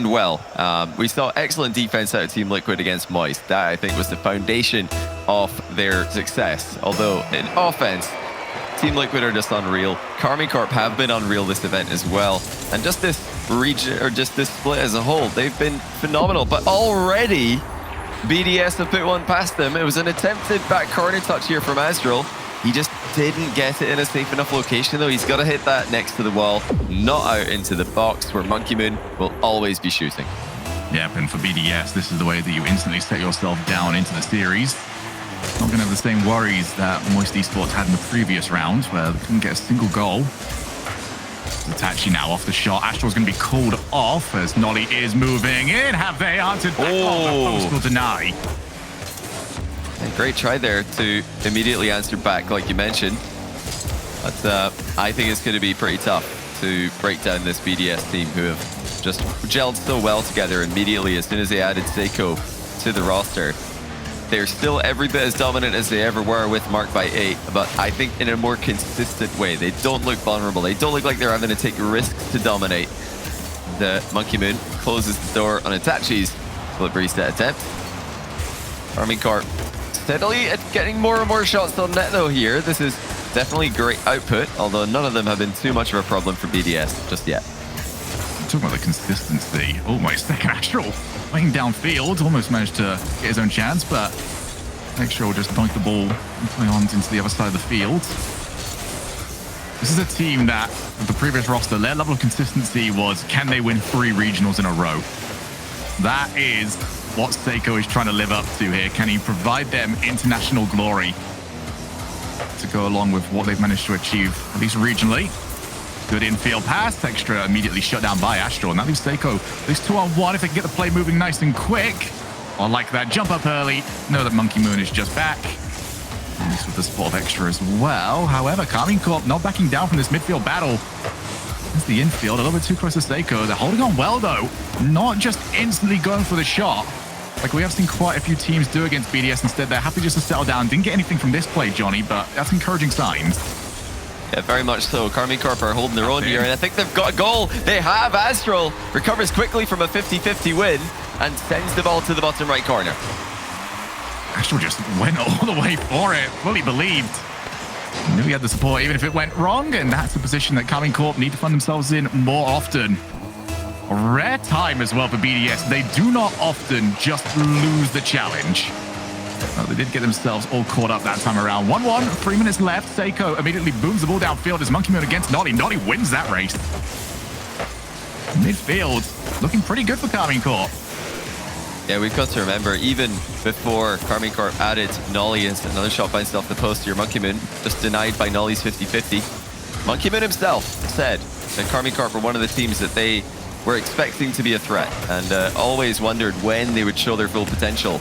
well. We saw excellent defense out of Team Liquid against Moist. That, I think, was the foundation of their success. Although, in offense, Team Liquid are just unreal. Karmine Corp have been unreal this event as well. And just this region, or just this split as a whole, they've been phenomenal. But already, BDS have put one past them. It was an attempted back corner touch here from Astral. He just didn't get it in a safe enough location, though. He's got to hit that next to the wall, not out into the box, where Monkey Moon will always be shooting. Yep, and for BDS, this is the way that you instantly set yourself down into the series. Not going to have the same worries that Moist Esports had in the previous round, where they couldn't get a single goal. Itachi now off the shot. Astral's going to be called off as Nolly is moving in. Have they answered back on the post deny? Great try there to immediately answer back, like you mentioned. But I think it's going to be pretty tough to break down this BDS team, who have just gelled so well together immediately as soon as they added Seiko to the roster. They're still every bit as dominant as they ever were with Mark by 8, but I think in a more consistent way. They don't look vulnerable. They don't look like they're having to take risks to dominate. The Monkey Moon closes the door on Itachi's flip reset attempt. Karmine Corp steadily getting more and more shots on net though here. This is definitely great output, although none of them have been too much of a problem for BDS just yet. Talking about the consistency. Oh, my second Astral playing downfield. Almost managed to get his own chance, but Astral just dunked the ball and play on into the other side of the field. This is a team that, with the previous roster, their level of consistency was, can they win 3 regionals in a row? That is what Seiko is trying to live up to here. Can he provide them international glory to go along with what they've managed to achieve, at least regionally? Good infield pass. Extra immediately shut down by Astral. And that leaves Seiko at least 2-on-1 if they can get the play moving nice and quick. I like that. Jump up early. Know that Monkey Moon is just back. At least with the support of Extra as well. However, Karmine Corp not backing down from this midfield battle. There's the infield, a little bit too close to Seiko. They're holding on well, though. Not just instantly going for the shot, like we have seen quite a few teams do against BDS. Instead, they're happy just to settle down. Didn't get anything from this play, Johnny, but that's encouraging signs. Yeah, very much so. Karmine Corp are holding their own here, and I think they've got a goal. They have. Astral recovers quickly from a 50-50 win and sends the ball to the bottom right corner. Astral just went all the way for it, fully believed. Knew he had the support even if it went wrong, and that's the position that Karmine Corp need to find themselves in more often. A rare time as well for BDS. They do not often just lose the challenge. Well, they did get themselves all caught up that time around. 1-1, 3 minutes left. Seiko immediately booms the ball downfield as Monkey Moon against Nolly. Nolly wins that race. Midfield looking pretty good for Karmine Corp. Yeah, we've got to remember, even before Karmine Corp added Nolly as another shot bounced off the post here, Monkey Moon just denied by Nolly's 50-50. Monkey Moon himself said that Karmine Corp were one of the teams that they were expecting to be a threat, and always wondered when they would show their full potential.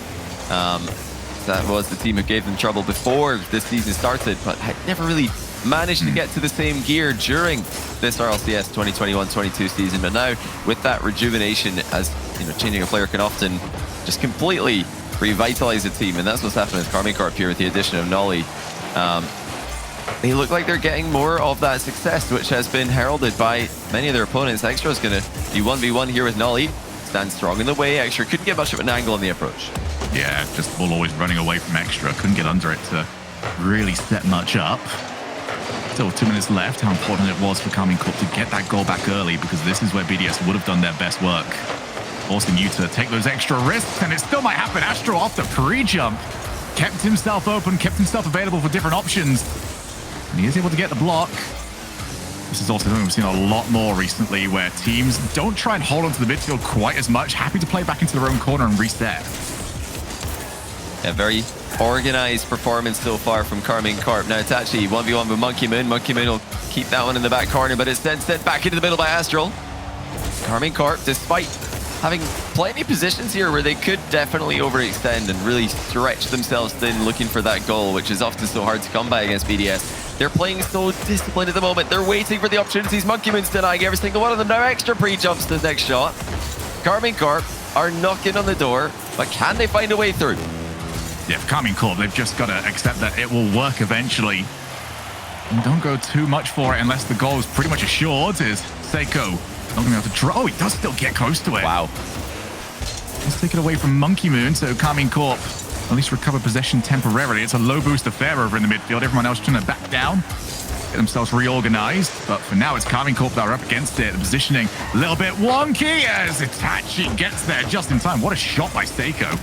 That was the team who gave them trouble before this season started, but had never really managed to get to the same gear during this RLCS 2021-22 season. But now, with that rejuvenation, as you know, changing a player can often just completely revitalize a team, and that's what's happening with Karmine Corp here with the addition of Nolly. They look like they're getting more of that success, which has been heralded by many of their opponents. Extra's going to be 1v1 here with Nolly. Stands strong in the way. Extra couldn't get much of an angle on the approach. Yeah, just the ball always running away from Extra. Couldn't get under it to really set much up. Still 2 minutes left. How important it was for Karmine Corp to get that goal back early, because this is where BDS would have done their best work. Forcing you to take those extra risks, and it still might happen. Astral off the pre-jump. Kept himself open, kept himself available for different options. And he is able to get the block. This is also something we've seen a lot more recently, where teams don't try and hold onto the midfield quite as much. Happy to play back into their own corner and reset. A very organized performance so far from Karmine Corp. Now Itachi 1v1 with Monkey Moon. Monkey Moon will keep that one in the back corner, but it's then sent back into the middle by Astral. Karmine Corp, despite having plenty of positions here where they could definitely overextend and really stretch themselves thin looking for that goal, which is often so hard to come by against BDS. They're playing so disciplined at the moment. They're waiting for the opportunities. Monkey Moon's denying every single one of them. Now Extra pre-jumps to the next shot. Karmine Corp are knocking on the door, but can they find a way through? Yeah, for Karmine Corp, they've just got to accept that it will work eventually. And don't go too much for it unless the goal is pretty much assured, as Seiko Not going to be able to draw. Oh, he does still get close to it. Wow. Let's take it away from Monkey Moon, so Karmine Corp at least recover possession temporarily. It's a low boost affair over in the midfield. Everyone else trying to back down, get themselves reorganized. But for now, it's Karmine Corp that are up against it. The positioning a little bit wonky as Itachi gets there just in time. What a shot by Seiko.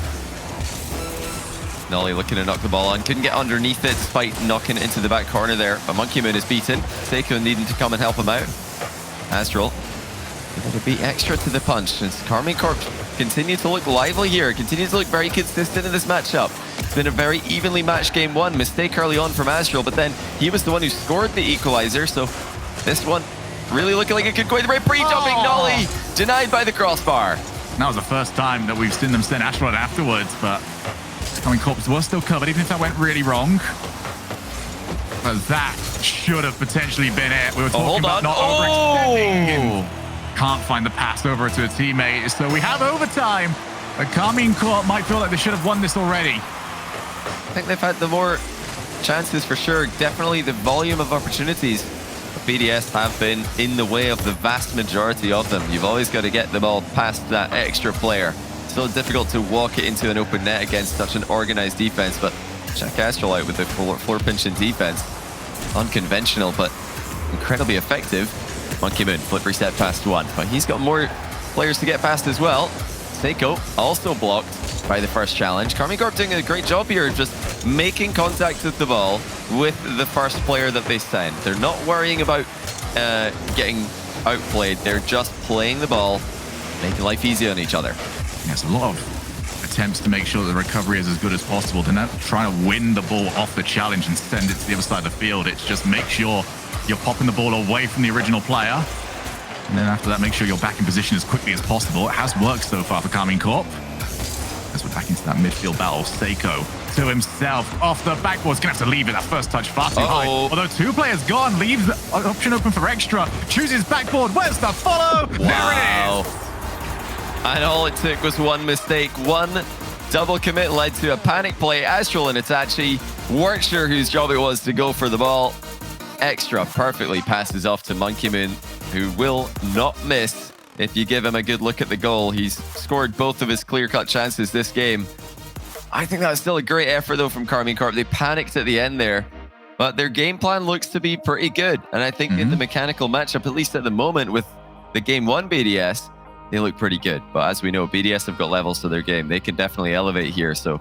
Nolly looking to knock the ball on. Couldn't get underneath it despite knocking it into the back corner there. But Monkey Moon is beaten. Seiko needing to come and help him out. Astral able to beat Extra to the punch. As Karmine Corp continue to look lively here. Continue to look very consistent in this matchup. It's been a very evenly matched game one. Mistake early on from Astral, but then he was the one who scored the equalizer. So this one really looking like it could go in the right. Pre-jumping Nolly denied by the crossbar. That was the first time that we've seen them send Astral afterwards, but Karmine Corp was still covered, even if that went really wrong. But that should have potentially been it. We were talking about not overextending. Can't find the pass over to a teammate. So we have overtime. But Karmine Corp might feel like they should have won this already. I think they've had the more chances for sure. Definitely the volume of opportunities. BDS have been in the way of the vast majority of them. You've always got to get the ball past that extra player. Still difficult to walk it into an open net against such an organized defense, but check Astral out with the floor pinching defense. Unconventional, but incredibly effective. Monkey Moon, flip reset past one, but he's got more players to get past as well. Seiko also blocked by the first challenge. Karmine Corp doing a great job here, just making contact with the ball with the first player that they send. They're not worrying about getting outplayed. They're just playing the ball, making life easy on each other. There's a lot of attempts to make sure that the recovery is as good as possible. They're not trying to win the ball off the challenge and send it to the other side of the field. It's just make sure you're popping the ball away from the original player. And then after that, make sure you're back in position as quickly as possible. It has worked so far for Karmine Corp. As we're back into that midfield battle, Seiko to himself off the backboard. He's going to have to leave it. That first touch far too high. Although two players gone, leaves the option open for Extra. Chooses backboard. Where's the follow? Wow. There it is. And all it took was one mistake. One double commit led to a panic play. Astral and Itachi weren't sure whose job it was to go for the ball. Extra perfectly passes off to Monkey Moon, who will not miss if you give him a good look at the goal. He's scored both of his clear-cut chances this game. I think that's still a great effort, though, from Karmine Corp. They panicked at the end there, but their game plan looks to be pretty good. And I think in the mechanical matchup, at least at the moment, with the game one BDS, they look pretty good. But as we know, BDS have got levels to their game. They can definitely elevate here. So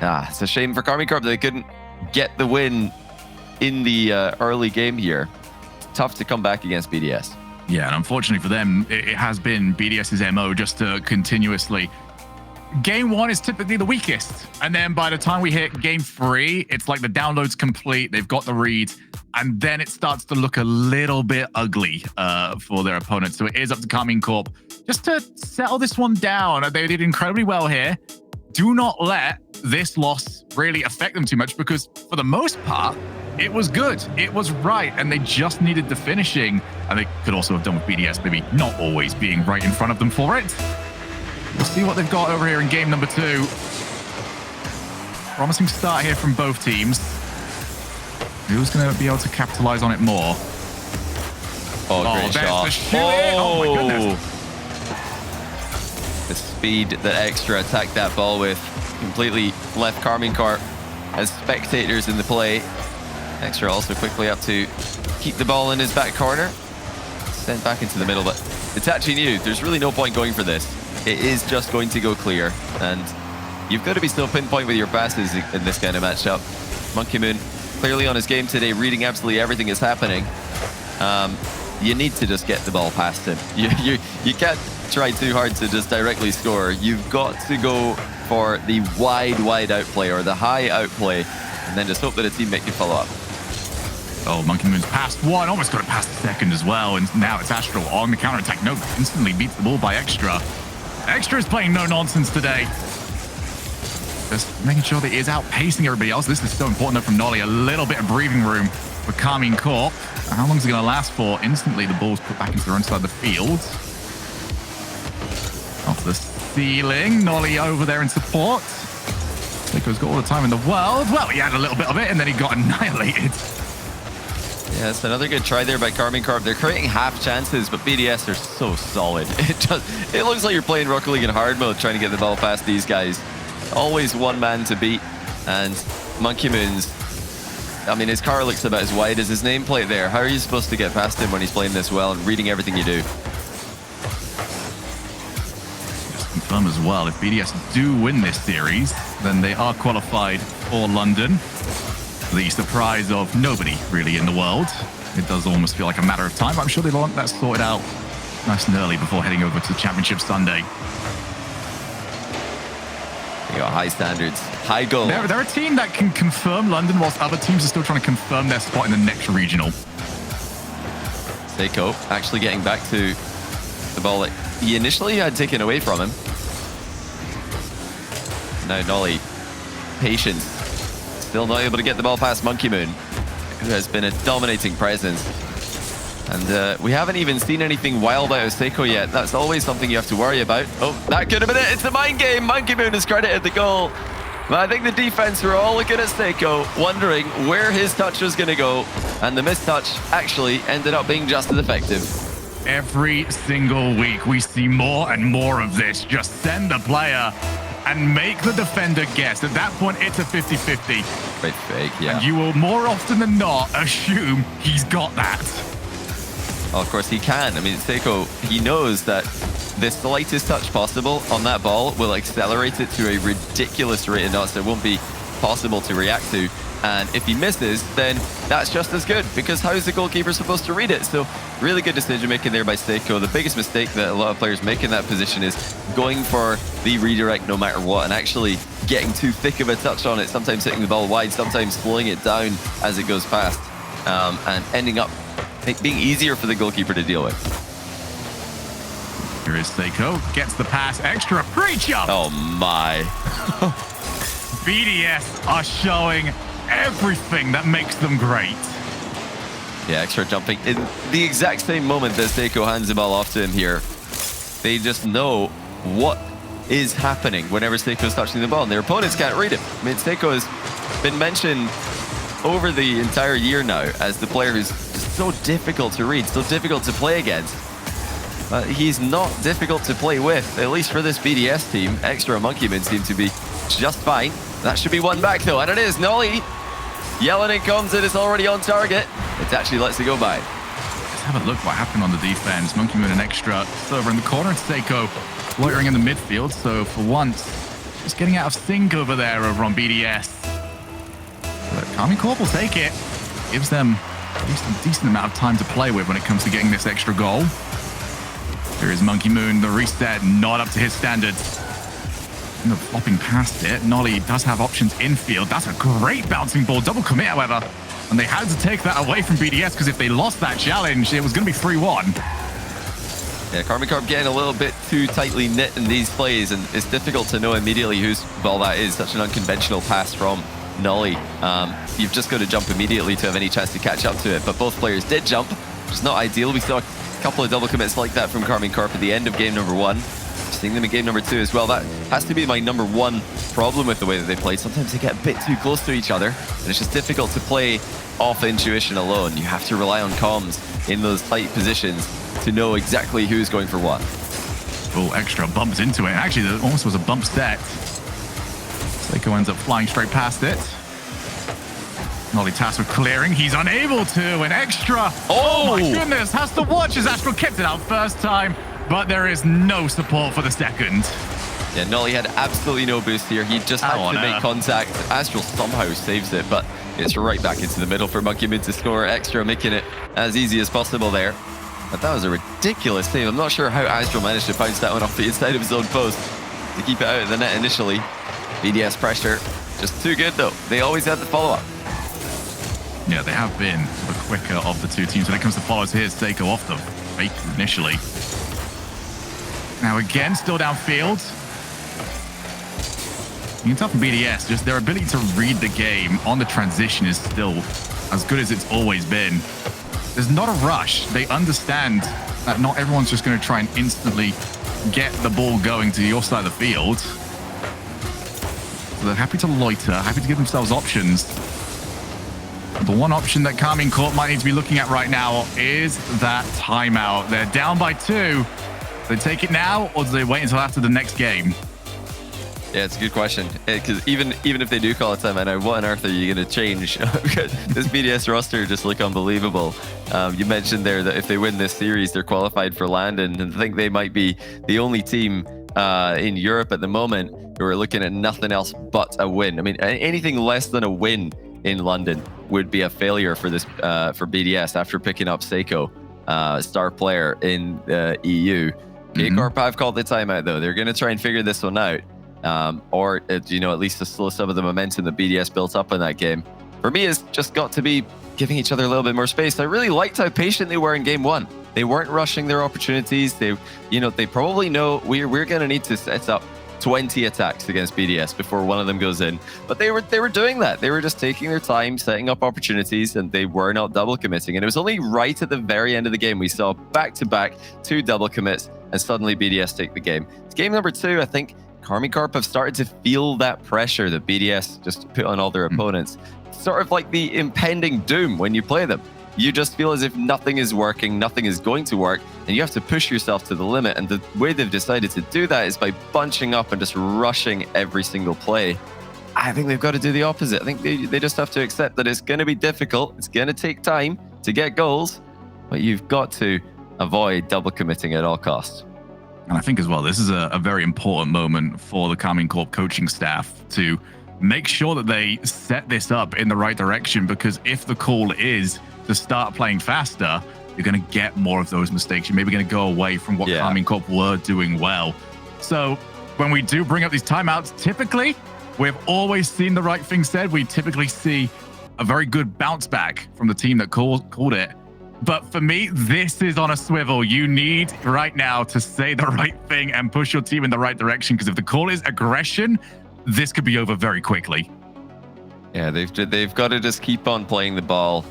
it's a shame for Karmine Corp that they couldn't get the win in the early game here. Tough to come back against BDS. Yeah, and unfortunately for them, it has been BDS's MO just to continuously... Game one is typically the weakest. And then by the time we hit game three, it's like the download's complete. They've got the read. And then it starts to look a little bit ugly for their opponents. So it is up to Karmine Corp just to settle this one down. They did incredibly well here. Do not let this loss really affect them too much, because for the most part, it was good. It was right. And they just needed the finishing. And they could also have done with BDS maybe not always being right in front of them for it. We'll see what they've got over here in game number two. Promising start here from both teams. Who's going to be able to capitalize on it more? Great shot. The shooting. Oh my goodness. The speed that Extra attacked that ball with completely left Karmine Corp as spectators in the play. Extra also quickly up to keep the ball in his back corner. Sent back into the middle, but Itachi knew there's really no point going for this. It is just going to go clear, and you've got to be still pinpoint with your passes in this kind of matchup. Monkey Moon clearly on his game today, reading absolutely everything that's happening. You need to just get the ball past him. You can't try too hard to just directly score. You've got to go for the wide outplay or the high outplay, and then just hope that a teammate can follow up. Oh, Monkey Moon's past one, almost got it past the second as well, and now it's Astral on the counterattack. No, instantly beats the ball by Extra. Extra is playing no nonsense today. Just making sure that he is outpacing everybody else. This is so important, though, from Nolly. A little bit of breathing room for Karmine Corp. How long is it going to last for? Instantly, the ball's put back into their own side of the field. Off the ceiling. Nolly over there in support. Seiko's got all the time in the world. Well, he had a little bit of it, and then he got annihilated. Yeah, it's another good try there by Karmine Corp. They're creating half chances, but BDS are so solid. It looks like you're playing Rocket League in hard mode trying to get the ball past these guys. Always one man to beat. And Monkey Moon's, I mean, his car looks about as wide as his nameplate there. How are you supposed to get past him when he's playing this well and reading everything you do? Just confirm as well, if BDS do win this series, then they are qualified for London. The surprise of nobody really in the world. It does almost feel like a matter of time. I'm sure they want that sorted out nice and early before heading over to Championship Sunday. You got high standards, high goal. They're a team that can confirm London whilst other teams are still trying to confirm their spot in the next regional. Seiko actually getting back to the ball that he initially had taken away from him. Now Nolly, patience. Still not able to get the ball past Monkey Moon, who has been a dominating presence. And we haven't even seen anything wild out of Seiko yet. That's always something you have to worry about. Oh, that could have been it. It's a mind game. Monkey Moon has credited the goal. But I think the defense were all looking at Seiko, wondering where his touch was going to go. And the missed touch actually ended up being just as effective. Every single week, we see more and more of this. Just send the player and make the defender guess. At that point, it's a 50-50. Great fake, yeah. And you will more often than not assume he's got that. Well, of course he can. I mean, Seiko, he knows that the slightest touch possible on that ball will accelerate it to a ridiculous rate of knots that won't be possible to react to. And if he misses, then that's just as good, because how is the goalkeeper supposed to read it? So really good decision making there by Seiko. The biggest mistake that a lot of players make in that position is going for the redirect no matter what and actually getting too thick of a touch on it, sometimes hitting the ball wide, sometimes slowing it down as it goes past, and ending up being easier for the goalkeeper to deal with. Here is Seiko, gets the pass, extra pre-jump. Oh my. BDS are showing everything that makes them great. Yeah, extra jumping in the exact same moment that Seiko hands the ball off to him here. They just know what is happening whenever Seiko's touching the ball, and their opponents can't read it. I mean, Seiko has been mentioned over the entire year now as the player who's just so difficult to read, so difficult to play against. But he's not difficult to play with, at least for this BDS team. Extra Monkey Men seem to be just fine. That should be one back though, and it is. Nolly yelling it comes, and it's already on target. It actually lets it go by. Let's have a look what happened on the defense. Monkey Moon and extra over in the corner, and Seiko loitering in the midfield. So for once, just getting out of sync over there over on BDS. But Karmine Corp will take it. Gives them at least a decent amount of time to play with when it comes to getting this extra goal. Here is Monkey Moon, the reset, not up to his standards. End up flopping past it. Nolly does have options infield. That's a great bouncing ball. Double commit, however. And they had to take that away from BDS because if they lost that challenge, it was going to be 3-1. Yeah, Karmine Corp getting a little bit too tightly knit in these plays, and it's difficult to know immediately whose ball that is. Such an unconventional pass from Nolly. You've just got to jump immediately to have any chance to catch up to it. But both players did jump, which is not ideal. We saw a couple of double commits like that from Karmine Corp at the end of game number 1. Seeing them in game number 2 as well. That has to be my number 1 problem with the way that they play. Sometimes they get a bit too close to each other, and it's just difficult to play off intuition alone. You have to rely on comms in those tight positions to know exactly who's going for what. Oh, extra bumps into it. Actually, there almost was a bump set. Seiko ends up flying straight past it. Nolly tasked with clearing. He's unable to. And extra. Oh my goodness. Has to watch as Astral kept it out first time. But there is no support for the second. Yeah, Nolly had absolutely no boost here. He just had to make contact. Astral somehow saves it, but it's right back into the middle for Monkey Moon to score. Extra making it as easy as possible there. But that was a ridiculous save. I'm not sure how Astral managed to bounce that one off the inside of his own post to keep it out of the net initially. BDS pressure, just too good though. They always had the follow-up. Yeah, they have been the quicker of the two teams when it comes to follows. Here's Seiko off the fake initially. Now again, still downfield. You can tell from BDS, just their ability to read the game on the transition is still as good as it's always been. There's not a rush. They understand that not everyone's just going to try and instantly get the ball going to your side of the field. So they're happy to loiter, happy to give themselves options. The one option that Karmine Corp might need to be looking at right now is that timeout. They're down by 2. Do they take it now, or do they wait until after the next game? Yeah, it's a good question. Because even if they do call it timeout, what on earth are you going to change? This BDS roster just look unbelievable. You mentioned there that if they win this series, they're qualified for London, and I think they might be the only team in Europe at the moment who are looking at nothing else but a win. I mean, anything less than a win in London would be a failure for this for BDS after picking up Seiko, star player in the EU. KCorp have called the timeout though. They're going to try and figure this one out, or at least to slow some of the momentum that BDS built up in that game. For me, it's just got to be giving each other a little bit more space. I really liked how patient they were in game 1. They weren't rushing their opportunities. They probably know we're going to need to set up 20 attacks against BDS before one of them goes in. But they were doing that. They were just taking their time, setting up opportunities, and they were not double committing. And it was only right at the very end of the game we saw back-to-back 2 double commits, and suddenly BDS take the game. It's game number 2, I think Karmine Corp have started to feel that pressure that BDS just put on all their opponents. Sort of like the impending doom when you play them. You just feel as if nothing is working, nothing is going to work, and you have to push yourself to the limit. And the way they've decided to do that is by bunching up and just rushing every single play. I think they've got to do the opposite. I think they just have to accept that it's going to be difficult. It's going to take time to get goals, but you've got to avoid double committing at all costs. And I think as well, this is a very important moment for the Karmine Corp coaching staff to make sure that they set this up in the right direction, because if the call is to start playing faster, you're going to get more of those mistakes. You're maybe going to go away from what Karmine Corp were doing well. So when we do bring up these timeouts, typically, we've always seen the right thing said. We typically see a very good bounce back from the team that called it. But for me, this is on a swivel. You need right now to say the right thing and push your team in the right direction, because if the call is aggression, this could be over very quickly. Yeah, they've got to just keep on playing the ball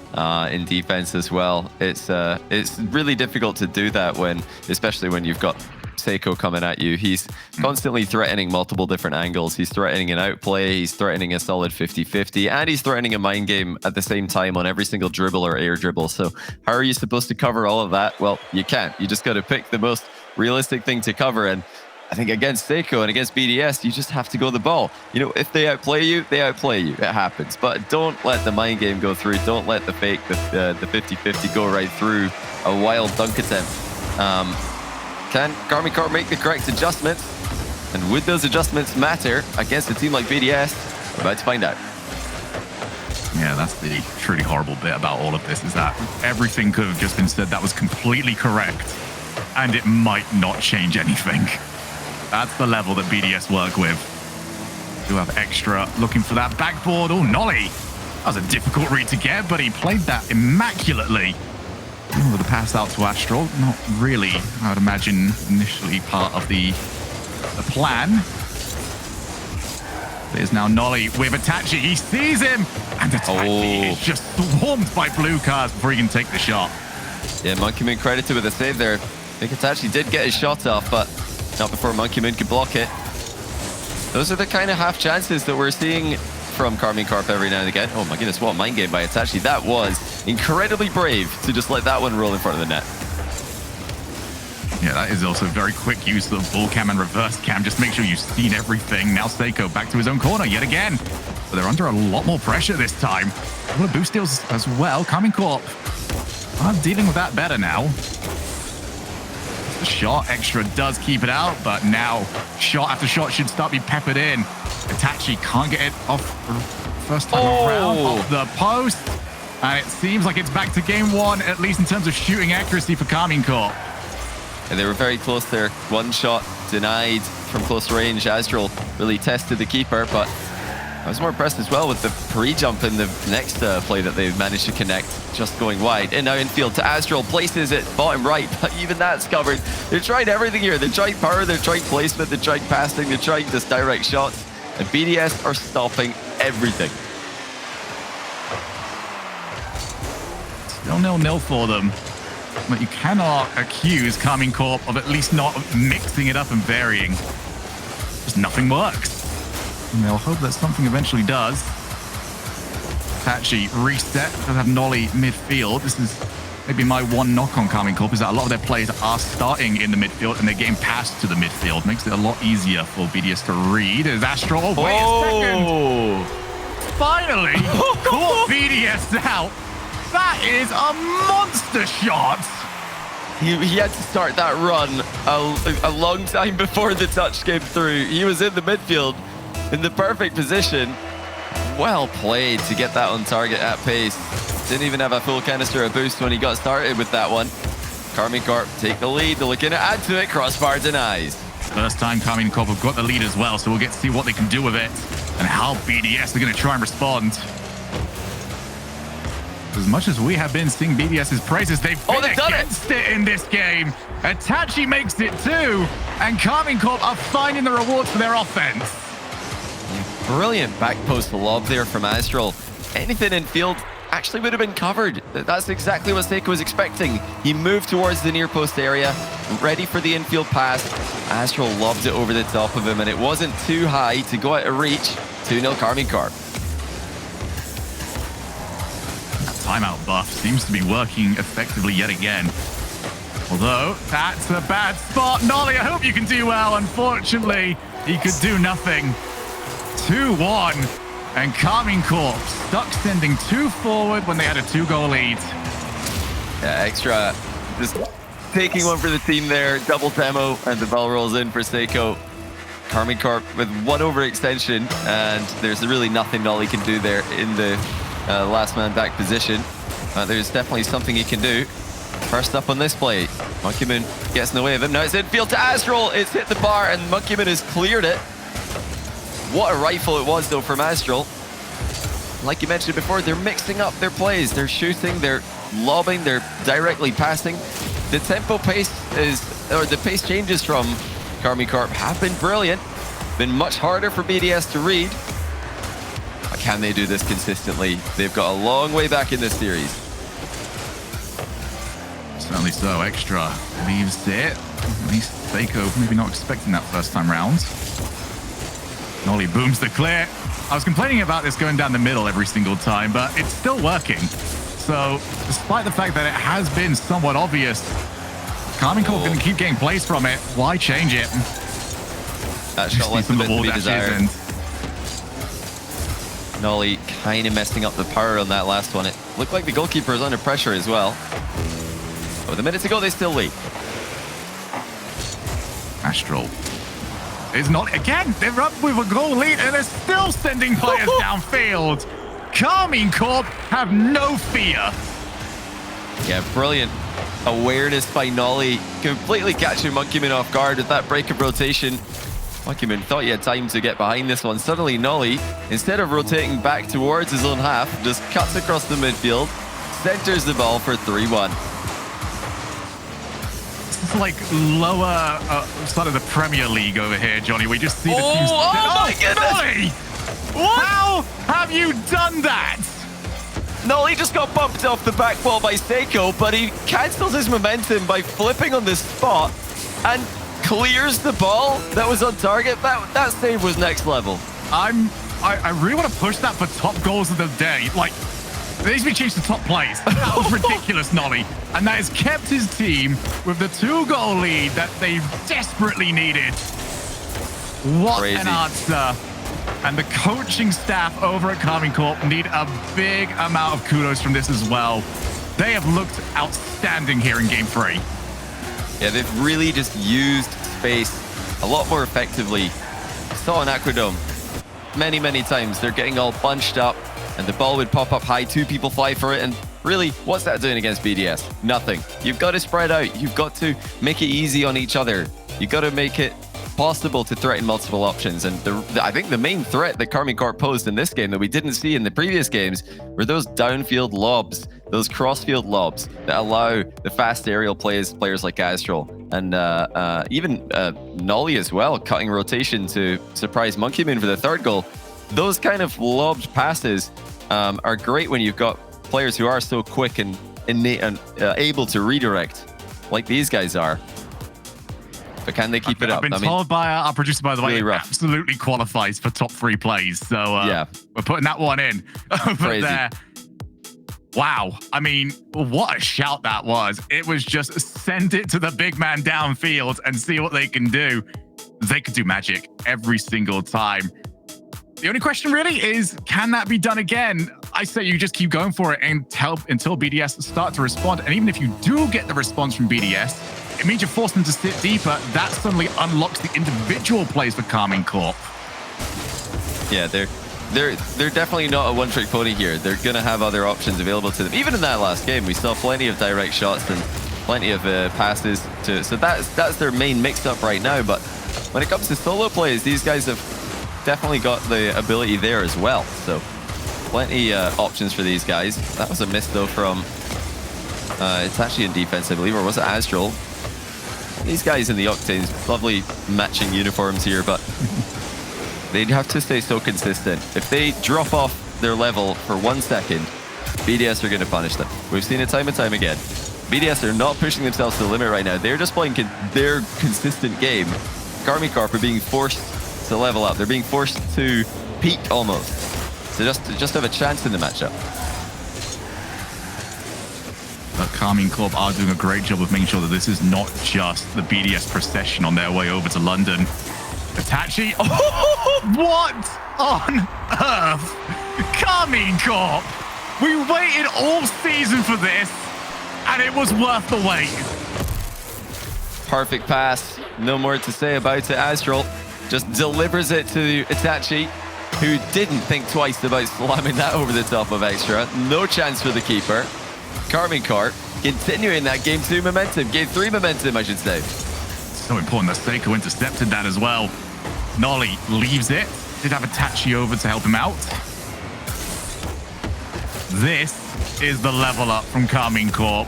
in defense as well. It's really difficult to do that especially when you've got Seiko coming at you. He's constantly threatening multiple different angles. He's threatening an outplay, he's threatening a solid 50-50, and he's threatening a mind game at the same time on every single dribble or air dribble. So how are you supposed to cover all of that? Well, you can't. You just got to pick the most realistic thing to cover. And I think against Seiko and against BDS, you just have to go the ball. If they outplay you, they outplay you. It happens. But don't let the mind game go through. Don't let the fake, the 50-50 go right through a wild dunk attempt. Can Karmine Corp make the correct adjustments? And would those adjustments matter against a team like BDS? We're about to find out. Yeah, that's the truly horrible bit about all of this, is that everything could have just been said that was completely correct, and it might not change anything. That's the level that BDS work with. Do have extra looking for that backboard. Oh, Nolly. That was a difficult read to get, but he played that immaculately. With the pass out to Astral, not really, I would imagine, initially part of the plan. There's now Nolly with Itachi. He sees him, and Itachi is just swarmed by blue cards before he can take the shot. Yeah, Monkey Moon credited with a save there. I think Itachi did get his shot off, but not before Monkey Moon could block it. Those are the kind of half chances that we're seeing from Karmine Corp every now and again. Oh my goodness, what a mind game by Itachi. That was incredibly brave to just let that one roll in front of the net. Yeah, that is also very quick use of bull cam and reverse cam. Just make sure you've seen everything. Now Seiko back to his own corner yet again. But they're under a lot more pressure this time. A lot of boost deals as well. Karmine Corp are dealing with that better now. The shot extra does keep it out, but now shot after shot should start be peppered in. Itachi can't get it off first time around, off the post. And it seems like it's back to game 1, at least in terms of shooting accuracy for Karmine Corp. And they were very close there. One shot denied from close range. Astral really tested the keeper, but I was more impressed as well with the pre-jump in the next play that they've managed to connect, just going wide. And now infield to Astral, places it bottom right, but even that's covered. They're trying everything here. They're trying power, they're trying placement, they're trying passing, they're trying just direct shots. And BDS are stopping everything. Still 0-0 for them. But you cannot accuse Karmine Corp of at least not mixing it up and varying. Just nothing works. And they'll hope that something eventually does. Patchy reset. Does have Nolly midfield. This is maybe my one knock on Karmine Corp is that a lot of their players are starting in the midfield and they're getting passed to the midfield. Makes it a lot easier for BDS to read. As Astral, oh, wait a second. Finally, caught BDS out. That is a monster shot. He had to start that run a long time before the touch came through. He was in the midfield in the perfect position. Well played to get that on target at pace. Didn't even have a full canister of boost when he got started with that one. Karmine Corp take the lead. They're looking to add to it. Crossbar denies. First time Karmine Corp have got the lead as well, so we'll get to see what they can do with it and how BDS are going to try and respond. As much as we have been seeing BDS's praises, they've been against it in this game. Itachi makes it too, and Karmine Corp are finding the rewards for their offense. Brilliant back post lob there from Astral. Anything in field actually would have been covered. That's exactly what Seiko was expecting. He moved towards the near post area, ready for the infield pass. Astral lobbed it over the top of him, and it wasn't too high to go out of reach. 2-0 Karmine Corp. Timeout buff seems to be working effectively yet again. Although, that's a bad spot. Nolly, I hope you can do well. Unfortunately, he could do nothing. 2-1. And Karmine Corp stuck sending 2 forward when they had a 2-goal lead. Yeah, extra. Just taking one for the team there. Double demo, and the ball rolls in for Seiko. Karmine Corp with 1 overextension, and there's really nothing Nolly can do there in the last man back position. There's definitely something he can do. First up on this play, Monkeyman gets in the way of him. Now it's infield to Astral. It's hit the bar, and Monkeyman has cleared it. What a rifle it was, though, from Astral. Like you mentioned before, they're mixing up their plays. They're shooting, they're lobbing, they're directly passing. The tempo pace or the pace changes from Karmine Corp have been brilliant. Been much harder for BDS to read. But can they do this consistently? They've got a long way back in this series. Certainly so. Extra leaves it. At least Seiko maybe not expecting that first time round. Nolly booms the clear. I was complaining about this going down the middle every single time, but it's still working. So, despite the fact that it has been somewhat obvious, Karmine Corp going to keep getting plays from it. Why change it? That shot left a bit to be desired. Nolly kind of messing up the power on that last one. It looked like the goalkeeper is under pressure as well. But with a minute to go, they still lead. Astral is not again. They're up with a goal lead and they're still sending players downfield. Karmine Corp have no fear. Yeah, brilliant awareness by Nolly, completely catching Monkeyman off guard with that break of rotation. Monkeyman thought he had time to get behind this one. Suddenly Nolly, instead of rotating back towards his own half, just cuts across the midfield, centers the ball for 3-1. It's like lower side of the Premier League over here, Johnny. We just see the teams. Oh my goodness! Nolly! What? How have you done that? Nolly just got bumped off the back wall by Seiko, but he cancels his momentum by flipping on the spot and clears the ball that was on target. That save was next level. I really want to push that for top goals of the day. Like, there needs to be changed to top plays. That was ridiculous, Nolly. And that has kept his team with the 2-goal lead that they desperately needed. What Crazy. an answer. And the coaching staff over at Karmine Corp need a big amount of kudos from this as well. They have looked outstanding here in Game 3. Yeah, they've really just used space a lot more effectively. Saw an Aquadome many times. They're getting all bunched up, and the ball would pop up high, 2 people fly for it, and really, what's that doing against BDS? Nothing. You've got to spread out. You've got to make it easy on each other. You've got to make it possible to threaten multiple options. And I think the main threat that Karmine Corp posed in this game that we didn't see in the previous games were those downfield lobs, those crossfield lobs that allow the fast aerial players like Astral and even Nolly as well, cutting rotation to surprise Monkeyman for the 3rd goal. Those kind of lobbed passes are great when you've got players who are so quick and innate and able to redirect like these guys are. But can they keep it up? I've been told by our producer, by the way, really it absolutely qualifies for top 3 plays. So yeah, we're putting that one in over there. Wow. I mean, what a shout that was. It was just send it to the big man downfield and see what they can do. They could do magic every single time. The only question really is, can that be done again? I say you just keep going for it until BDS start to respond. And even if you do get the response from BDS, it means you force them to sit deeper. That suddenly unlocks the individual plays for Karmine Corp. Yeah, they're definitely not a one-trick pony here. They're going to have other options available to them. Even in that last game, we saw plenty of direct shots and plenty of passes. So that's their main mix-up right now. But when it comes to solo plays, these guys have definitely got the ability there as well. So plenty options for these guys. That was a miss though from it's actually in defense, I believe, or was it Astral? These guys in the Octanes, lovely matching uniforms here, but they'd have to stay so consistent. If they drop off their level for 1 second, BDS are going to punish them. We've seen it time and time again. BDS are not pushing themselves to the limit right now. They're just playing their consistent game. Karmine Corp are being forced to level up. They're being forced to peak almost. So just have a chance in the matchup. But Karmine Corp are doing a great job of making sure that this is not just the BDS procession on their way over to London. Itachi, what on earth? Karmine Corp, we waited all season for this, and it was worth the wait. Perfect pass. No more to say about it. Astral just delivers it to Itachi, who didn't think twice about slamming that over the top of Extra. No chance for the keeper. Karmine Corp continuing that game 2 momentum. Game 3 momentum, I should say. So important that Seiko intercepted that as well. Nolly leaves it. Did have Itachi over to help him out. This is the level up from Karmine Corp.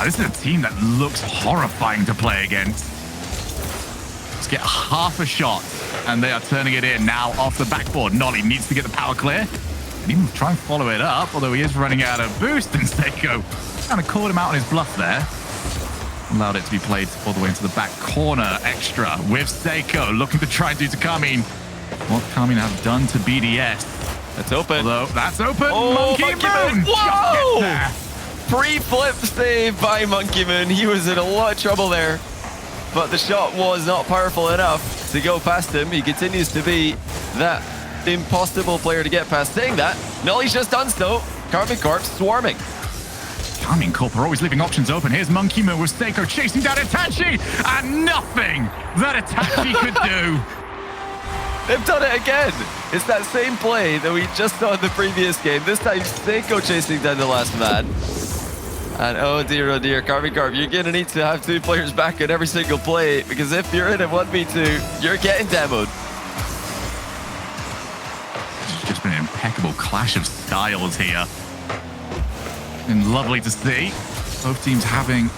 This is a team that looks horrifying to play against. Let's get half a shot, and they are turning it in now off the backboard. Nolly needs to get the power clear. And even try and follow it up, although he is running out of boost, and Seiko kind of called him out on his bluff there. Allowed it to be played all the way into the back corner. Extra with Seiko looking to try and do to Karmine what Karmine have done to BDS. That's open. Although that's open. Oh, Monkey Moon! Whoa! Pre-flip save by Monkey Moon. He was in a lot of trouble there, but the shot was not powerful enough to go past him. He continues to be that impossible player to get past. Saying that, Nolly's just done so. Karmine Corp swarming. Karmine Corp are always leaving options open. Here's Monkey Moon with Seiko chasing down Itachi, and nothing that Itachi could do. They've done it again. It's that same play that we just saw in the previous game. This time, Seiko chasing down the last man. And oh dear, Karmine Corp, you're going to need to have 2 players back in every single play, because if you're in a 1v2, you're getting demoed. It's just been an impeccable clash of styles here. And lovely to see both teams having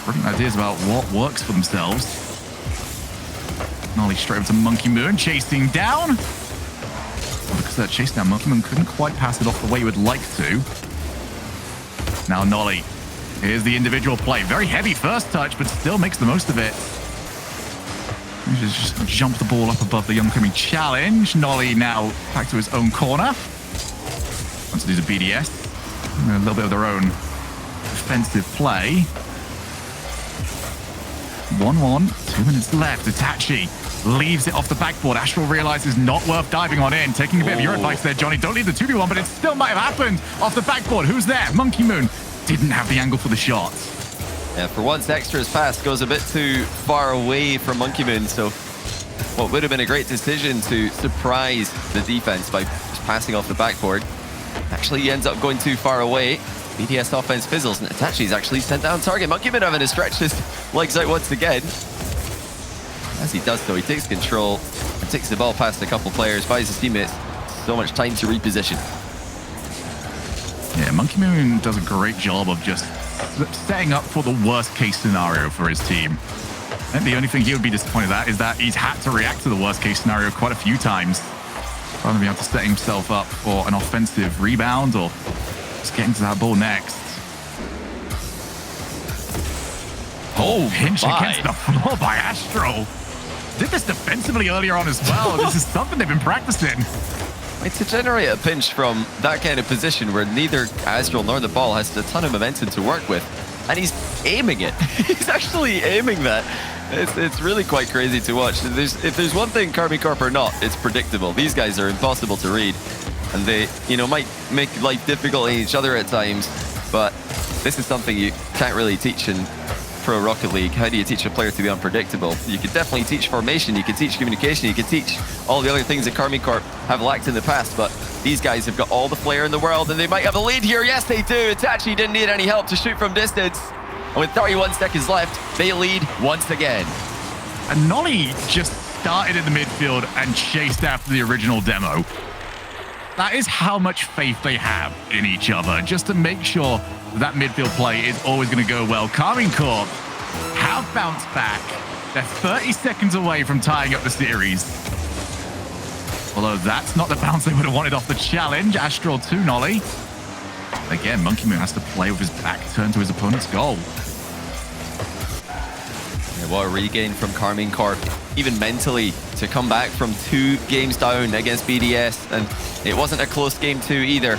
brilliant ideas about what works for themselves. Nolly straight over to Monkey Moon, chasing down. Because that chase down, Monkey Moon couldn't quite pass it off the way he would like to. Now Nolly, here's the individual play. Very heavy first touch, but still makes the most of it. He just jump the ball up above the oncoming challenge. Nolly now back to his own corner. Wants to do the BDS. A little bit of their own defensive play. 1-1, 2 minutes left. Itachi leaves it off the backboard. Astral realizes not worth diving on in. Taking a bit of your advice there, Johnny. Don't leave the 2v1, but it still might have happened off the backboard. Who's there? Monkey Moon didn't have the angle for the shot. Yeah, for once, Extra's pass goes a bit too far away from Monkey Moon, so what would have been a great decision to surprise the defense by just passing off the backboard. Actually, he ends up going too far away. BDS offense fizzles, and Itachi's actually sent down target. Monkey Moon having to stretch his legs out once again. As he does so, he takes control and takes the ball past a couple players, buys his teammates so much time to reposition. Yeah, Monkey Moon does a great job of just setting up for the worst case scenario for his team. And the only thing he would be disappointed at is that he's had to react to the worst case scenario quite a few times. Rather than being able to set himself up for an offensive rebound or just getting to that ball next. Oh, pinch against the floor by Astral. Did this defensively earlier on as well. This is something they've been practicing. To generate a pinch from that kind of position where neither Astral nor the ball has a ton of momentum to work with, and he's aiming it. He's actually aiming that. It's really quite crazy to watch. If there's one thing Karmine Corp are not, it's predictable. These guys are impossible to read, and they, might make life difficult in each other at times, but this is something you can't really teach in Pro Rocket League. How do you teach a player to be unpredictable? You can definitely teach formation, you can teach communication, you can teach all the other things that Karmine Corp have lacked in the past, but these guys have got all the flair in the world, and they might have a lead here. Yes, they do. Itachi didn't need any help to shoot from distance. And with 31 seconds left, they lead once again. And Nolly just started in the midfield and chased after the original demo. That is how much faith they have in each other, just to make sure that midfield play is always going to go well. Karmine Corp have bounced back. They're 30 seconds away from tying up the series. Although that's not the bounce they would have wanted off the challenge. Astral to Nolly. Again, Monkey Moon has to play with his back turned to his opponent's goal. Yeah, what a regain from Karmine Corp, even mentally, to come back from 2 games down against BDS. And it wasn't a close game too either.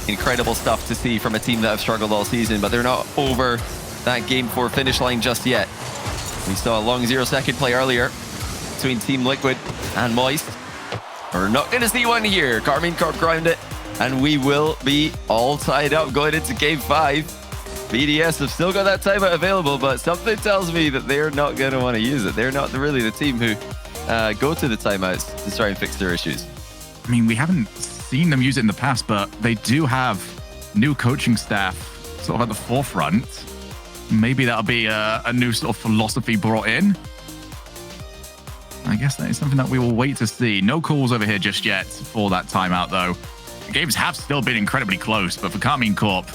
Incredible stuff to see from a team that have struggled all season, but they're not over that game 4 finish line just yet. We saw a long 0-second play earlier between Team Liquid and Moist. We're not going to see one here. Karmine Corp ground it, and we will be all tied up going into game 5. BDS have still got that timeout available, but something tells me that they're not going to want to use it. They're not really the team who go to the timeouts to try and fix their issues. I mean, we haven't seen them use it in the past, but they do have new coaching staff sort of at the forefront. Maybe that'll be a new sort of philosophy brought in. I guess that is something that we will wait to see. No calls over here just yet for that timeout, though. The games have still been incredibly close, but for Karmine Corp,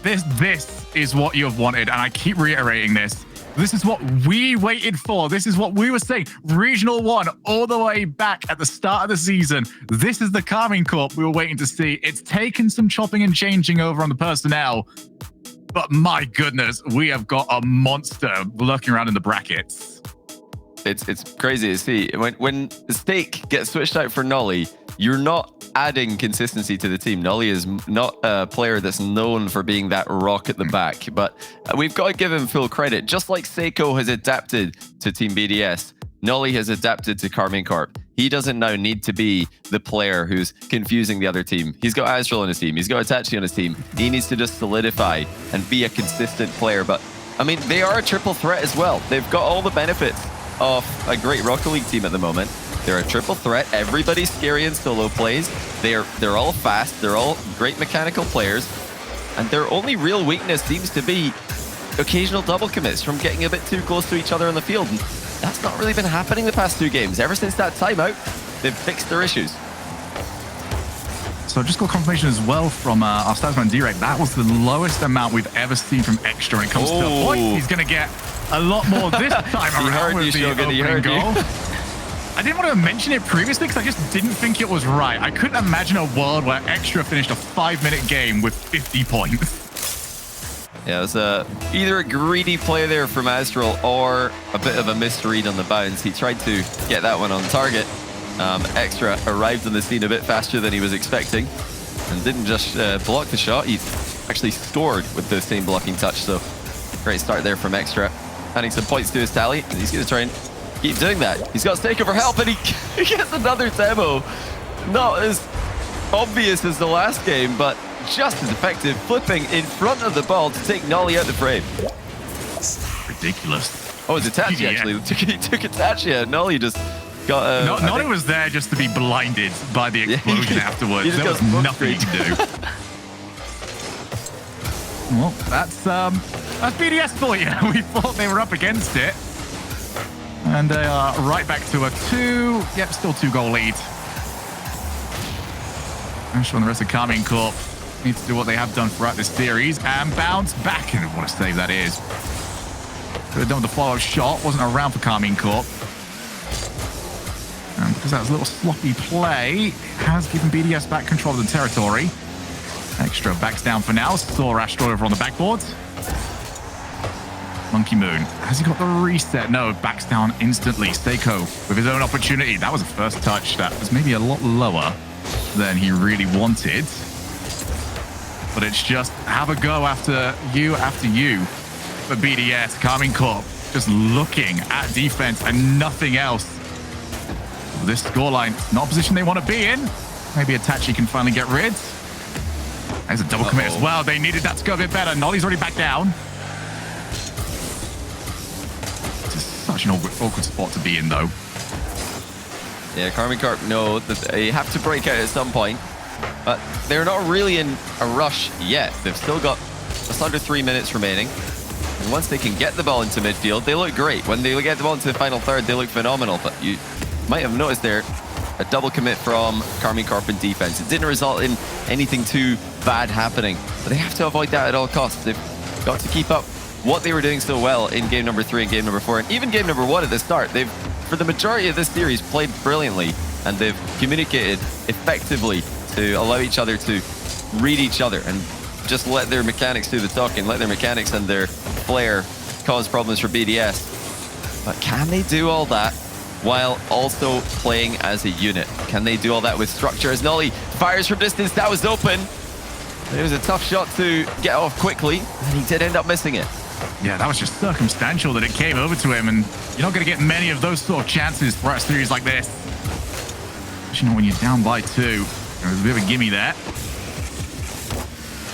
this is what you have wanted, and I keep reiterating this. This is what we waited for. This is what we were saying. Regional 1 all the way back at the start of the season. This is the Karmine Corp we were waiting to see. It's taken some chopping and changing over on the personnel, but my goodness, we have got a monster lurking around in the brackets. It's crazy to see. When Stake gets switched out for Nolly, you're not adding consistency to the team. Nolly is not a player that's known for being that rock at the back, but we've got to give him full credit. Just like Seiko has adapted to Team BDS, Nolly has adapted to Karmine Corp. He doesn't now need to be the player who's confusing the other team. He's got Astral on his team. He's got Itachi on his team. He needs to just solidify and be a consistent player. But, I mean, they are a triple threat as well. They've got all the benefits of a great Rocket League team at the moment. They're a triple threat. Everybody's scary in solo plays. They're all fast. They're all great mechanical players. And their only real weakness seems to be occasional double commits from getting a bit too close to each other on the field. And that's not really been happening the past 2 games. Ever since that timeout, they've fixed their issues. So just got confirmation as well from our Statsman Direct. That was the lowest amount we've ever seen from Extra when it comes to the points. He's going to get a lot more this time around with the opening goal. I didn't want to mention it previously because I just didn't think it was right. I couldn't imagine a world where Extra finished a 5-minute game with 50 points. Yeah, it was either a greedy play there from Astral or a bit of a misread on the bounce. He tried to get that one on target. Extra arrived on the scene a bit faster than he was expecting and didn't just block the shot. He actually scored with the same blocking touch. So great start there from Extra. Adding some points to his tally. And he's going to try and keep doing that. He's got Stake over help and he gets another demo. Not as obvious as the last game, but just as effective, flipping in front of the ball to take Nolly out the frame. Ridiculous. Oh, it's Itachi actually. He took Itachi out. Nolly just got... Nolly was there just to be blinded by the explosion afterwards. There was nothing he could do. Well, that's BDS for you. We thought they were up against it. And they are right back to a 2. Yep, still 2-goal lead. Ashton and the rest of Karmine Corp need to do what they have done throughout this series and bounce back. And what a save that is. Could have done with the follow-up shot. Wasn't around for Karmine Corp. And because that was a little sloppy play, it has given BDS back control of the territory. Extra backs down for now. Saw Astral over on the backboard. Monkey Moon, has he got the reset? No, backs down instantly. Seiko with his own opportunity. That was a first touch that was maybe a lot lower than he really wanted. But it's just have a go after you for BDS. Karmine Corp just looking at defense and nothing else. This scoreline, not a position they want to be in. Maybe Itachi can finally get rid. There's a double commit as well. They needed that to go a bit better. Nolly's already back down. This is such an awkward spot to be in, though. Yeah, Karmine Corp know that they have to break out at some point, but they're not really in a rush yet. They've still got just under 3 minutes remaining. And once they can get the ball into midfield, they look great. When they get the ball into the final third, they look phenomenal. But you might have noticed there a double commit from Karmine Corp in defense. It didn't result in anything too bad happening, but they have to avoid that at all costs. They've got to keep up what they were doing so well in game number 3 and game number 4, and even game number 1 at the start. They've, for the majority of this series, played brilliantly, and they've communicated effectively to allow each other to read each other and just let their mechanics do the talking, let their mechanics and their flair cause problems for BDS. But can they do all that while also playing as a unit? Can they do all that with structure? As Nolly fires from distance, that was open. It was a tough shot to get off quickly, and he did end up missing it. Yeah, that was just circumstantial that it came over to him, and you're not going to get many of those sort of chances throughout a series like this. Especially not when you're down by 2. There's a bit of a gimme there.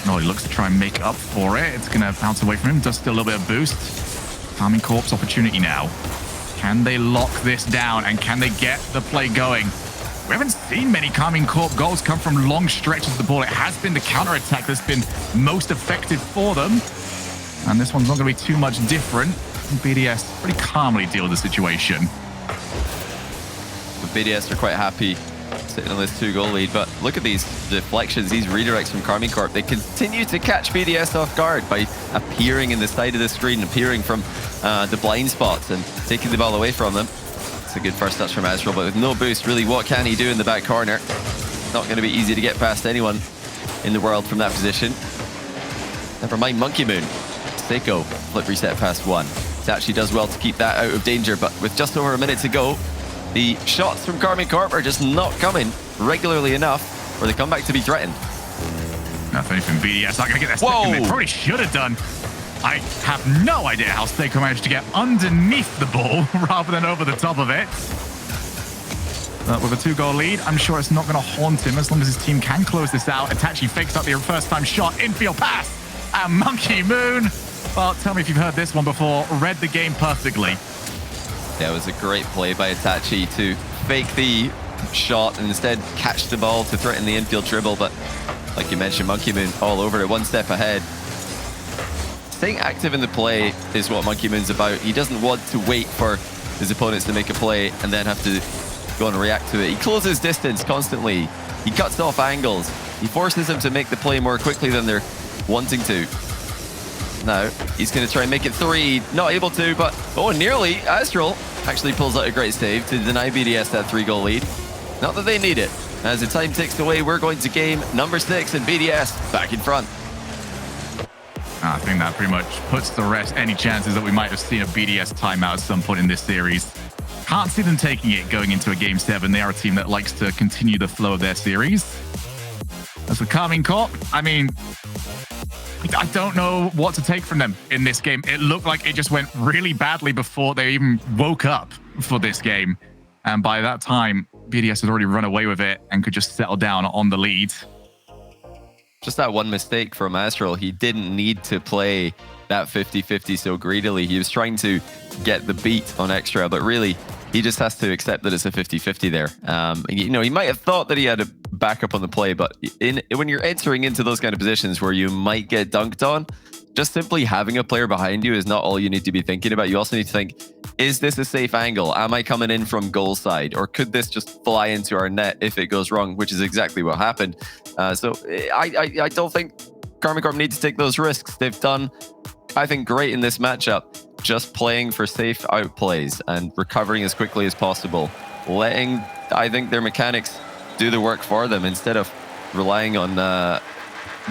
Nolly looks to try and make up for it. It's going to bounce away from him. Does still a little bit of boost. Karmine Corp's opportunity now. Can they lock this down, and can they get the play going? We haven't seen many Karmine Corp goals come from long stretches of the ball. It has been the counter-attack that's been most effective for them. And this one's not going to be too much different. BDS pretty calmly deal with the situation. The BDS are quite happy sitting on this 2-goal lead, but look at these deflections, these redirects from Karmine Corp. They continue to catch BDS off guard by appearing in the side of the screen, appearing from the blind spots and taking the ball away from them. It's a good first touch from Azrael, but with no boost, really, what can he do in the back corner? Not going to be easy to get past anyone in the world from that position. Never mind Monkey Moon. Seiko, flip reset past 1. Itachi does well to keep that out of danger, but with just over a minute to go, the shots from Karmine Corp are just not coming regularly enough for the comeback to be threatened. Nothing from BDS. Not going to get that second. They probably should have done. I have no idea how Seiko managed to get underneath the ball rather than over the top of it. But with a 2-goal lead, I'm sure it's not going to haunt him as long as his team can close this out. Itachi fakes up the first-time shot, infield pass, and Monkey Moon. Well, tell me if you've heard this one before. Read the game perfectly. Yeah, it was a great play by Itachi to fake the shot and instead catch the ball to threaten the infield dribble. But like you mentioned, Monkey Moon all over it, one step ahead. Staying active in the play is what Monkey Moon's about. He doesn't want to wait for his opponents to make a play and then have to go and react to it. He closes distance constantly. He cuts off angles. He forces them to make the play more quickly than they're wanting to. Now, he's going to try and make it 3. Not able to, but nearly. Astral actually pulls out a great save to deny BDS that 3-goal lead. Not that they need it. As the time ticks away, we're going to game number 6 and BDS back in front. I think that pretty much puts to rest any chances that we might have seen a BDS timeout at some point in this series. Can't see them taking it going into a Game 7. They are a team that likes to continue the flow of their series. As for Karmine Corp, I mean, I don't know what to take from them in this game. It looked like it just went really badly before they even woke up for this game. And by that time, BDS had already run away with it and could just settle down on the lead. Just that one mistake from Astral. He didn't need to play that 50-50 so greedily. He was trying to get the beat on extra, but really, he just has to accept that it's a 50-50 there. He might have thought that he had a backup on the play, but when you're entering into those kind of positions where you might get dunked on, just simply having a player behind you is not all you need to be thinking about. You also need to think, is this a safe angle? Am I coming in from goal side? Or could this just fly into our net if it goes wrong, which is exactly what happened. So I don't think Karmine Corp need to take those risks. They've done, I think, great in this matchup, just playing for safe out plays and recovering as quickly as possible. Letting, I think, their mechanics do the work for them instead of relying on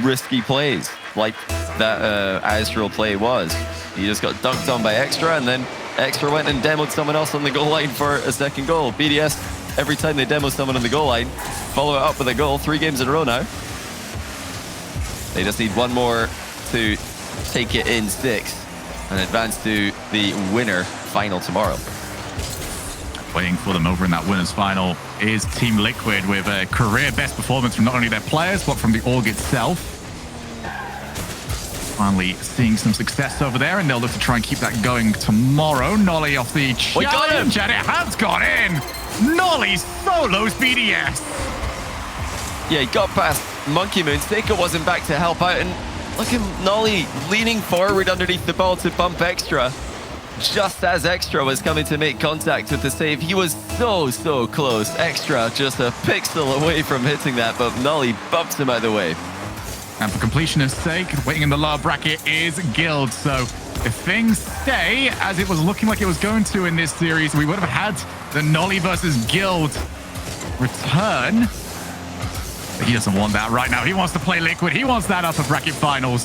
risky plays. like that Astral play was. He just got dunked on by Extra, and then Extra went and demoed someone else on the goal line for a second goal. BDS, every time they demo someone on the goal line, follow it up with a goal. 3 games in a row now. They just need one more to take it in 6 and advance to the winner final tomorrow. Waiting for them over in that winners final is Team Liquid with a career best performance from not only their players but from the org itself. Finally seeing some success over there, and they'll look to try and keep that going tomorrow. Nolly off the challenge, and it has gone in. Nolly solos BDS. Yeah, he got past Monkey Moon. Seiko wasn't back to help out, and look at Nolly leaning forward underneath the ball to bump Extra. Just as Extra was coming to make contact with the save, he was so close. Extra just a pixel away from hitting that, but Nolly bumps him out of the way. And for completionist's sake, waiting in the lower bracket is Guild. So if things stay as it was looking like it was going to in this series, we would have had the Nolly versus Guild return. But he doesn't want that right now. He wants to play Liquid. He wants that upper bracket finals.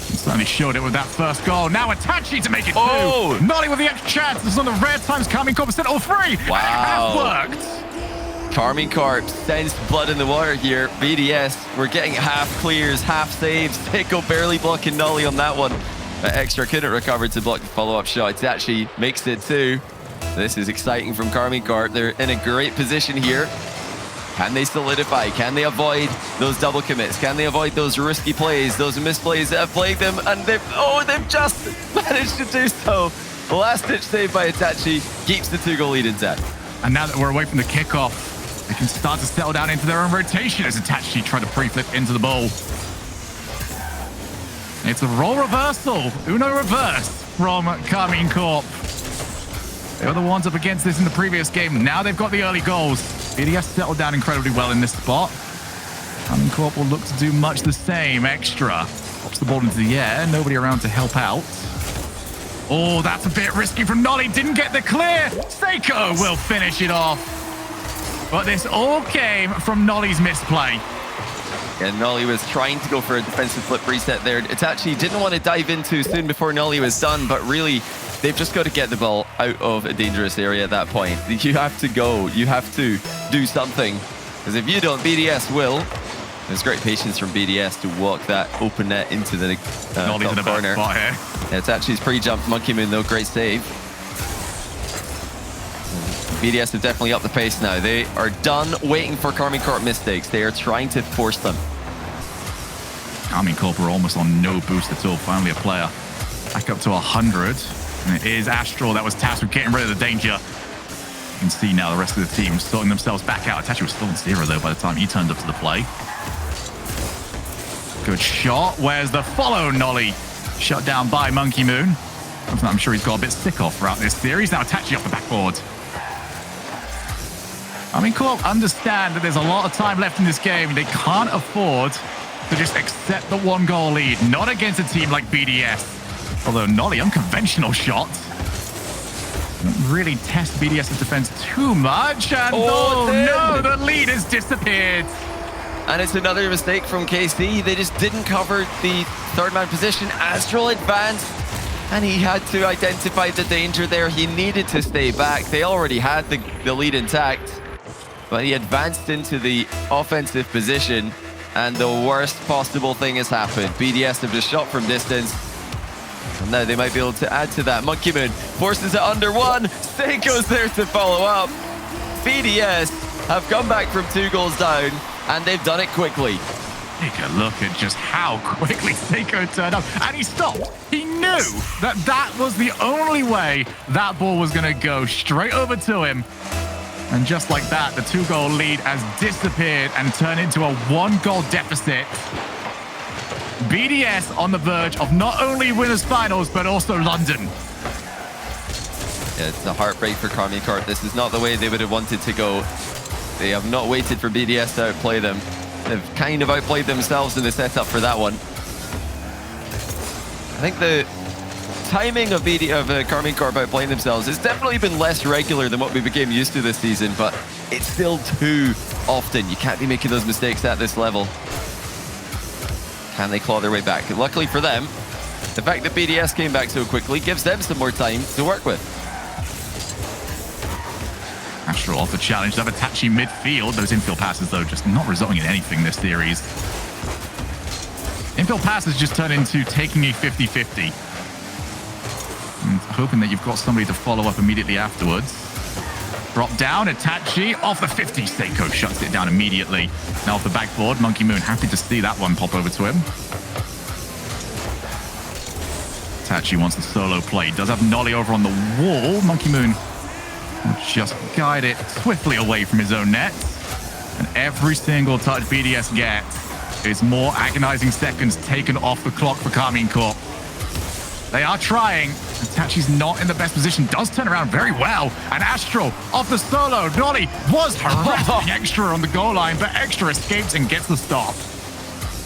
He certainly showed it with that first goal. Now Itachi to make it 2. Nolly with the extra chance. This is one of the rare times Karmine Corp sent all 3. Wow. And it has worked. Karmine Corp sends blood in the water here. BDS, we're getting half clears, half saves. Seiko barely blocking Nolly on that one. Extra couldn't recover to block the follow-up shot. Itachi makes it 2. This is exciting from Karmine Corp. They're in a great position here. Can they solidify? Can they avoid those double commits? Can they avoid those risky plays, those misplays that have plagued them? And they've just managed to do so. Last-ditch save by Itachi keeps the 2-goal lead intact. And now that we're away from the kickoff, they can start to settle down into their own rotation as Itachi try to pre-flip into the ball. It's a role reversal. Uno reverse from Karmine Corp. They were the ones up against this in the previous game. Now they've got the early goals. BDS settled down incredibly well in this spot. Karmine Corp will look to do much the same. Extra pops the ball into the air. Nobody around to help out. Oh, that's a bit risky from Nolly. Didn't get the clear. Seiko will finish it off. But this all came from Nolly's misplay. And Nolly was trying to go for a defensive flip reset there. Itachi didn't want to dive in too soon before Nolly was done, but really, they've just got to get the ball out of a dangerous area at that point. You have to go. You have to do something. Because if you don't, BDS will. There's great patience from BDS to walk that open net into the top in the corner. Spot here. Yeah, Itachi's pre-jumped Monkey Moon, though. Great save. BDS have definitely upped the pace now. They are done waiting for Karmine Corp mistakes. They are trying to force them. Karmine Corp are almost on no boost at all. Finally a player back up to 100. And it is Astral that was tasked with getting rid of the danger. You can see now the rest of the team sorting themselves back out. Itachi was still on 0 though by the time he turned up to the play. Good shot. Where's the follow? Nolly shut down by Monkey Moon. Something I'm sure he's got a bit sick of throughout this series. Now Itachi off the backboard. Karmine Corp understand that there's a lot of time left in this game. They can't afford to just accept the 1-goal lead. Not against a team like BDS. Although Nolly, unconventional shot. Didn't really test BDS's defense too much. And no, the lead has disappeared. And it's another mistake from KC. They just didn't cover the 3rd-man position. Astral advanced, and he had to identify the danger there. He needed to stay back. They already had the lead intact. But he advanced into the offensive position, and the worst possible thing has happened. BDS have just shot from distance, and now they might be able to add to that. Monkey Moon forces it under 1. Seiko's there to follow up. BDS have come back from 2 goals down, and they've done it quickly. Take a look at just how quickly Seiko turned up, and he stopped. He knew that that was the only way that ball was going to go straight over to him. And just like that, the 2-goal lead has disappeared and turned into a 1-goal deficit. BDS on the verge of not only winners finals, but also London. Yeah, it's a heartbreak for Karmine Corp. This is not the way they would have wanted to go. They have not waited for BDS to outplay them. They've kind of outplayed themselves in the setup for that one. I think the timing of Karmine Corp outplaying themselves has definitely been less regular than what we became used to this season, but it's still too often. You can't be making those mistakes at this level. Can they claw their way back? And luckily for them, the fact that BDS came back so quickly gives them some more time to work with. Astral off the challenge. They have Itachi midfield. Those infield passes, though, just not resulting in anything this series. Infield passes just turn into taking a 50-50. And hoping that you've got somebody to follow up immediately afterwards. Drop down, Itachi off the 50. Seiko shuts it down immediately. Now off the backboard, Monkey Moon happy to see that one pop over to him. Itachi wants the solo play. Does have Nolly over on the wall. Monkey Moon will just guide it swiftly away from his own net. And every single touch BDS gets is more agonizing seconds taken off the clock for Karmine Corp. They are trying. Itachi's not in the best position. Does turn around very well. And Astral off the solo. Nolly was harassing Extra on the goal line, but Extra escapes and gets the stop.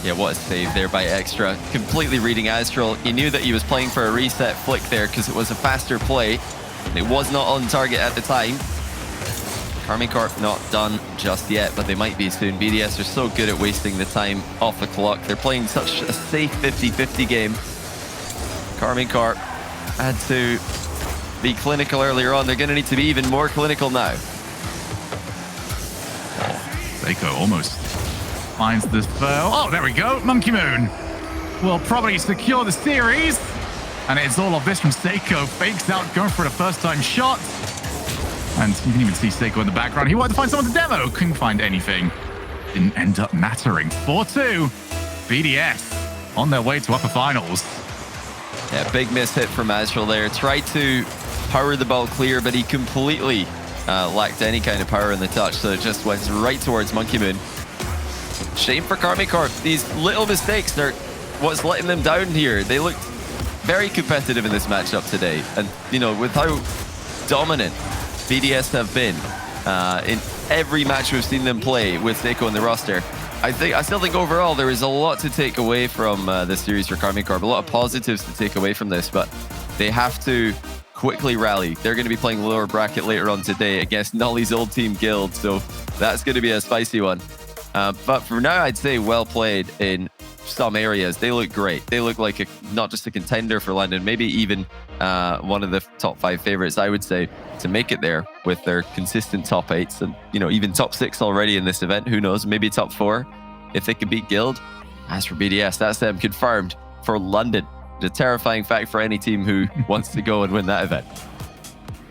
Yeah, what a save there by Extra. Completely reading Astral. He knew that he was playing for a reset flick there because it was a faster play. It was not on target at the time. Karmine Corp not done just yet, but they might be soon. BDS are so good at wasting the time off the clock. They're playing such a safe 50-50 game. Karmine Corp had to be clinical earlier on. They're going to need to be even more clinical now. Seiko almost finds the foe. Oh, there we go. Monkey Moon will probably secure the series. And it's all of this from Seiko. Fakes out, going for a first-time shot. And you can even see Seiko in the background. He wanted to find someone to demo. Couldn't find anything. Didn't end up mattering. 4-2. BDS on their way to upper finals. Yeah, big miss hit from Astral there. Tried to power the ball clear, but he completely lacked any kind of power in the touch. So it just went right towards Monkey Moon. Shame for Karmine Corp. These little mistakes are what's letting them down here. They looked very competitive in this matchup today. And, you know, with how dominant BDS have been in every match we've seen them play with Seiko in the roster, I still think overall there is a lot to take away from this series for Karmine Corp. A lot of positives to take away from this, but they have to quickly rally. They're going to be playing lower bracket later on today against Nolly's old team Guild, so that's going to be a spicy one. But for now, I'd say well played in some areas. They look great. They look like not just a contender for London, maybe even one of the top 5 favorites, I would say, to make it there with their consistent top 8s and, you know, even top 6 already in this event. Who knows? Maybe top 4 if they can beat Guild. As for BDS, that's them confirmed for London. It's a terrifying fact for any team who wants to go and win that event.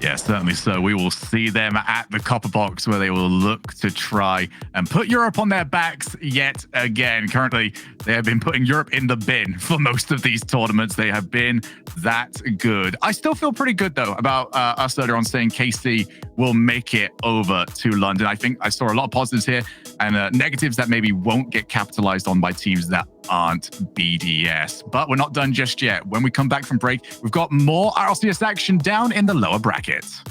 Yeah, certainly so. We will see them at the Copper Box where they will look to try and put Europe on their backs yet again. Currently, they have been putting Europe in the bin for most of these tournaments. They have been that good. I still feel pretty good, though, about us earlier on saying KC will make it over to London. I think I saw a lot of positives here and negatives that maybe won't get capitalized on by teams that aren't BDS. But we're not done just yet. When we come back from break, we've got more RLCS action down in the lower brackets.